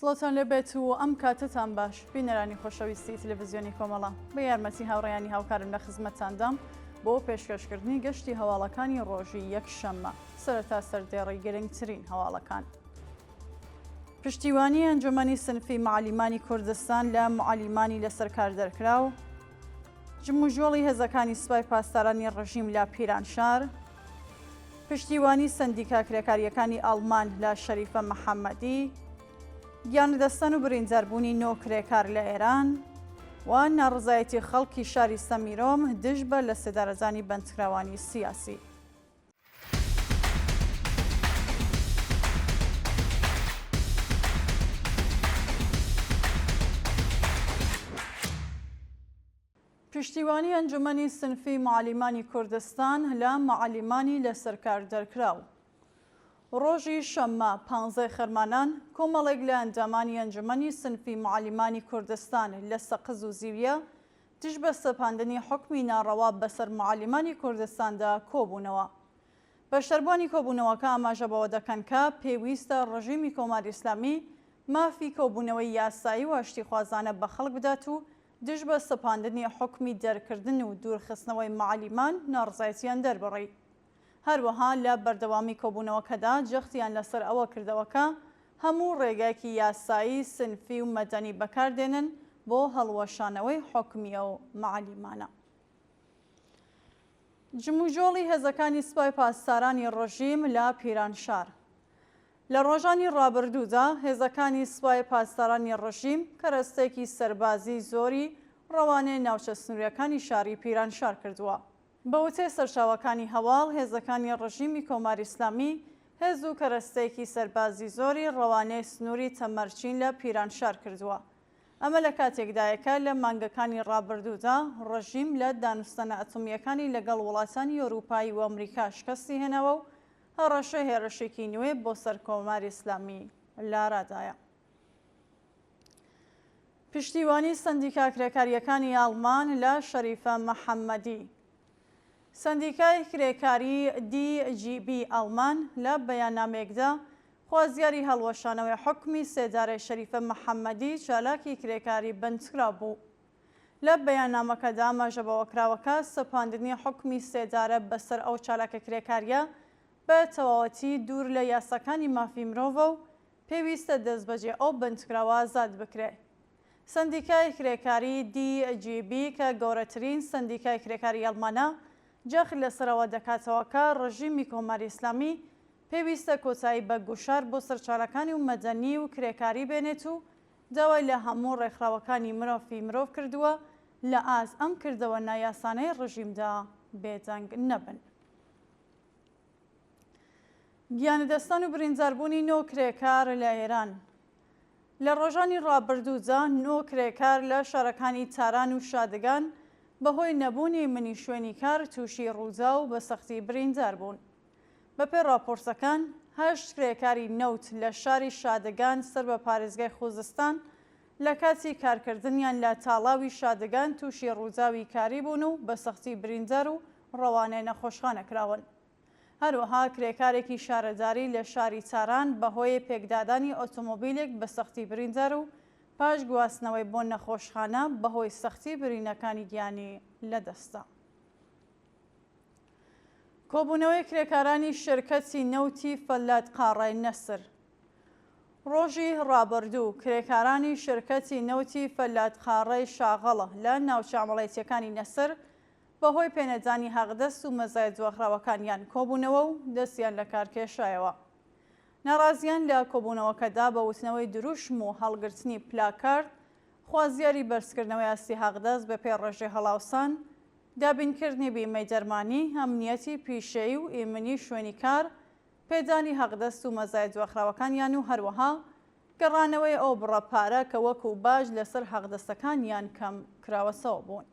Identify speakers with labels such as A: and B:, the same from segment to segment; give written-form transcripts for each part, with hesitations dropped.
A: سڵۆتان لەبێت و ئەم کاتتان باش بینەرانی خۆشەویستی تەلەڤیزیۆنی کۆمەڵە بە یارمەتی هاوڕێیانی هاوکارم لە خزمەتتاندام بۆ پێشکەشکردنی گەشتی هەواڵەکانی ڕۆژی یەکشەممە سەرەتا سەردێڕی گرنگترین هەواڵەکان. پشتیوانی ئەنجومەنی سنفی معلیمانی کوردستان لە معلیمانی لەسەر کار دەرکراو، جموژۆڵی هێزەکانی سوپای پاسدارانی ڕژیم لە پیرانشار، پشتیوانی سەندیکا کرێکاریەکانی ئەڵمان لە شەریفە محەممەدی، گیانەدەستان و برینداربوونی نۆ کرێکار لە ئێران و ناڕزایەتی خەڵکی شاری سەمیرۆم دژ بە لە سێدارەزانی بەندکراوانی سیاسی. پشتیوانی ئەنجومەنی سنفی معلیمانی کوردستان لە معلیمانی لەسەر کار دەرکراو. ڕۆژی شەممە 15 خەرمانان کۆمەڵێک لە ئەندامانی ئەنجومەنی سنفی معلیمانی کوردستان لە سەقز و زیویە دژ بە سەپاندنی حکمی ناڕەوا بەسەر معلیمانی کوردستاندا کۆبوونەوە. بەشداربوانی کۆبوونەوەکە ئاماژە بەوە دەکەن کە پێویستە ڕژیمی کۆماری ئیسلامی مافی کۆبوونەوەی یاسایی و هەشتیخوازانە بە خەڵک بدات و دژ بە سەپاندنی حکمی دەرکردن و دوورخستنەوەی معلیمان ناڕزایەتیان دەربڕی. هەروەها لە بەردەوامی کۆبوونەوەکەدا جەختیان لەسەر ئەوە کردەوەکە هەموو ڕێگایەکی یاسایی سنفی و مەدەنی بەکاردێنن بۆ هەڵوەشانەوەی حکمیە و معلیمانە. جموژۆڵی هێزەکانی سوپای پاسدارانی ڕژیم لە پیرانشار. لە ڕۆژانی ڕابردوودا هێزەکانی سوپای پاسدارانی ڕژیم کەرەستێکی سەربازی زۆری ڕەوانەی ناوچە سنووریەکانی شاری پیرانشار کردووە. بە وتەی سەرچاوەکانی هەواڵ هێزەکانی ڕژیمی کۆماری ئیسلامی هێز و کەرەستەیەکی سەربازی زۆری ڕەوانەی سنووری تەمەرچین لە پیرانشار کردووە. ئەمە لە کاتێکدایەکە لە مانگەکانی ڕابردوودا ڕژیم لە دانوستنە ئەتۆمیەکانی لەگەڵ وڵاتانی ئەوروپایی و ئەمریکا شکستی هێنەوە و هەڕەشە هێرشێکی نوێ بۆ سەر کۆماری ئیسلامی لارادایە. پشتیوانی سەندیکا کرێکاریەکانی ئەڵمان لە شەریفە محەممەدی. سەندیکای کرێکاری DGB ئەڵمان لە بەیاننامەیەکدا خوازیاری هەڵوەشانەوەی حکمی سێدارەی شەریفە محەممەدی چالاکی کرێکاری بەندکرا بوو. لە بەیاننامەکەدا ئاماژە بەوە کراوەکە سەپاندنی حکمی سێدارە بەسەر ئەو چالاکە کرێکاریە بە تەواوەتی دوور لە یاساکانی مافی مرۆڤە و پێویستە دەستبەجێ ئەو بەندکراوە ئازاد بکرێت. سەندیکای کرێکاری DGB کە گەورەترین سەندیکای کرێکاری ئەڵمانە جەخ لەسەرەوە دەکاتەوە کە ڕژیمی کۆماری ئیسلامی پێویستە کۆتایی بە گوشار بۆ سەرچالەکانی و مەدەنی و کرێکاری بێنێت و داوای لە هەموو ڕێکخراوەکانی مرۆڤی مرۆڤ کردووە لە ئاز ئەم کردەوە نایاسانەی ڕژیمدا بێدەنگ نەبن. گیانەدەستان و برینداربوونی نۆ کرێکار لە ئێران. لە ڕۆژانی ڕابردوودا نۆ کرێکار لە شارەکانی تاران و شادگان بەهۆی نەبوونی منی شوێنی کار تووشی ڕوودا و بە سەختی بریندار بوون. بەپێی راپۆرسەکان 8 کرێکاری نەوت لە شاری شادگان سەر بە پارێزگای خوزستان لە کاتی کارکردنیان لە تاڵاوی شادگان تووشی ڕووداوی کاری بوون و بە سەختی بریندار و ڕەوانەی نەخۆشخانە کراون. هەروەها کرێکارێکی شارەداری لە شاری تاران بەهۆی پێکدادانی ئۆتۆمۆبیلێک بە سەختی بریندار و پاش گواستنەوەی بۆ نەخۆشخانە بەهۆی سەختی برینەکانی گیانی لەدەستا. کۆبوونەوەی کرێکارانی شرکەتی نەوتی فەلات قاڕای نەسر. ڕۆژی ڕابردوو کرێکارانی شرکەتی نەوتی فەلات قاڕای شاغەڵە لە ناوچە عەمەڵیەتیەکانی نەسر بەهۆی پێنەدانی هەغدەست و مەزایە دواخراوەکانیان کۆبوونەوە و دەستیان لە کار کێشایەوە. ناڕازیان لە کۆبوونەوەکەدا بە وتنەوەی دروشم و هەڵگرتنی پلاکارد، خوازیاری بەرزکردنەوەی ئاستی هەغدەست بە پێی ڕێژەی هەڵاوسان، دابینکردنی بیمەی دەرمانی، ئەمنیەتی پیشەیی و ئیمنی شوێنی کار، پێدانی هەغدەست و مەزایە دواخراوەکانیان و هەروەها گەڕانەوەی ئەو بڕەپارە کە وەکو باش لەسەر هەغدەستەکانیان کەم کراوەسەوە بوون.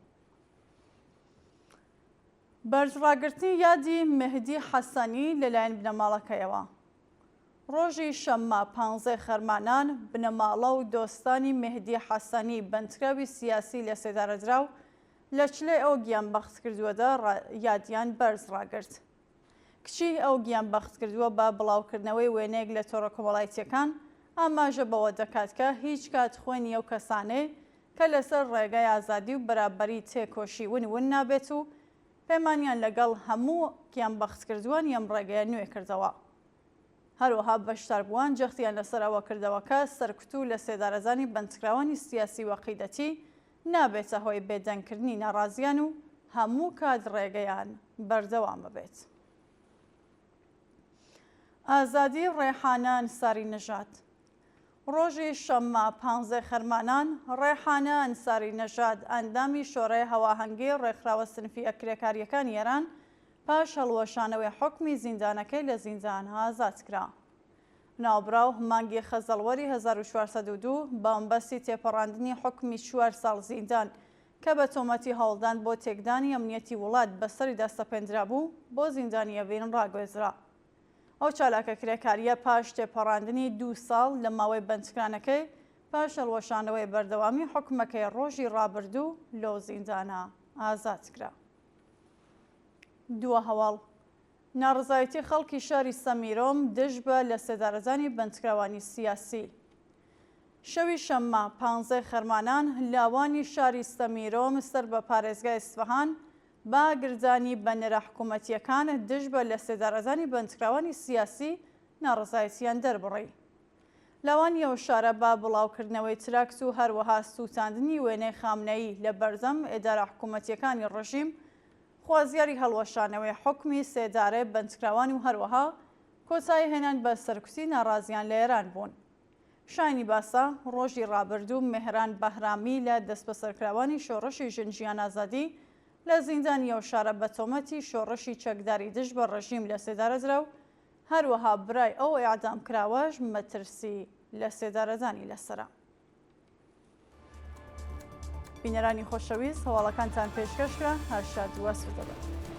A: بەرزڕاگرتنی یادی مهدی حەسەنی لەلایەن بنەماڵەکەیەوە. ڕۆژی شەممە 15 خەرمانان بنەماڵە و دۆستانی مهدی حەسەنی بەندکراوی سیاسی لە سێدارەدراو لە چلەی ئەو گیانبەخت کردووەدا یادیان بەرز ڕاگرت. کچی ئەو گیانبەخت کردووە بە بڵاوکردنەوەی وێنەیەک لە تۆڕە کۆمەڵایەتیەکان ئاماژە بەوە دەکات کە هیچ کات خوێنی ئەو کەسانەی کە لەسەر ڕێگای ئازادی و بەرابەری تێکۆشی ون نابێت و پەیمانیان لەگەڵ هەموو گیانبەخت کردووان ئەم ڕێگەیە نوێ کردەوە. هەروەها بەشداربووان جەختیان لەسەر ئەوە کردەوەکە سەرکوتو لە سێدارەزانی بەندکراوانی سیاسی و عەقیدەتی نابێتە هۆی بێدەنگکردنی ناڕازیان و هەموو کات ڕێگەیان بەردەوام ببێت. ئازادی ڕێحانە ئەنساری نەژاد. ڕۆژی شەممە 15 خەرمانان ڕێحانە ئەنساری نەژاد ئەندامی شۆڕەی هەواهەنگی ڕێکخراوە سنفی ئەکرێکاریەکانی ئێران پاش هەڵوەشانەوەی حوکمی زیندانەکەی لە زیندان ئازاد کرا. ناوبراو مانگی خەزەڵوەری 1402 بەمبەستی تێپەڕاندنی حوکمی 4 ساڵ زیندان کە بە تۆمەتی هەوڵدان بۆ تێکدانی ئەمنیەتی وڵات بەسەری دەستەپێنرا بوو بۆ زیندانی ئەڤین ڕاگوێزرا. ئەو چالاکە کرێکاریە پاش تێپەڕاندنی 2 ساڵ لە ماوەی بەندکرانەکەی پاش هەڵوەشانەوەی بەردەوامی حوکمەکەی ڕۆژی ڕابردوو لەو زیندانە ئازاد کرا. دووە هەواڵ ناڕزایەتی خەڵکی شاری سەمیرۆم دژ بە لە سێدارەزانی بەندکراوانی سیاسی. شەوی شەممە 15 خەرمانان لاوانی شاری سەمیرۆم سەر بە پارێزگای ئیسفەهان با گردانی بەنرە حکوومەتیەکان دژ بە لە سێدارەزانی بەندکراوانی سیاسی ناڕزایەتیان دەربڕی. لاوانی ئەو شارە با بڵاوکردنەوەی تراکت و هەروەها سووتاندنی وێنەی خامنەیی لە بەردەم ئێدارە حکوومەتیەکانی ڕژیم خوازیاری هەڵوەشانەوەی حوکمی سێدارەی بەندکراوانی و هەروەها کۆتایی هێنان بە سەرکوتی ناڕازیان لە ئێران بوون. شایانی باسا ڕۆژی ڕابردوو مێهران بەهرامی لە دەستبەسەرکراوانی شۆڕشی ژنجیان ئازادی لە زیندانی ئەو شارە بە تۆمەتی شۆڕشی چەکداری دژ بە ڕژیم لە سێدارەزرا و هەروەها برای ئەو ئیعدام کراوەش مەترسی لە سێدارەزانی لەسرە. بینەرانی خۆشەویست هەواڵەکانتان پێشکەشکرا هەر شاد وەسف دەبێت.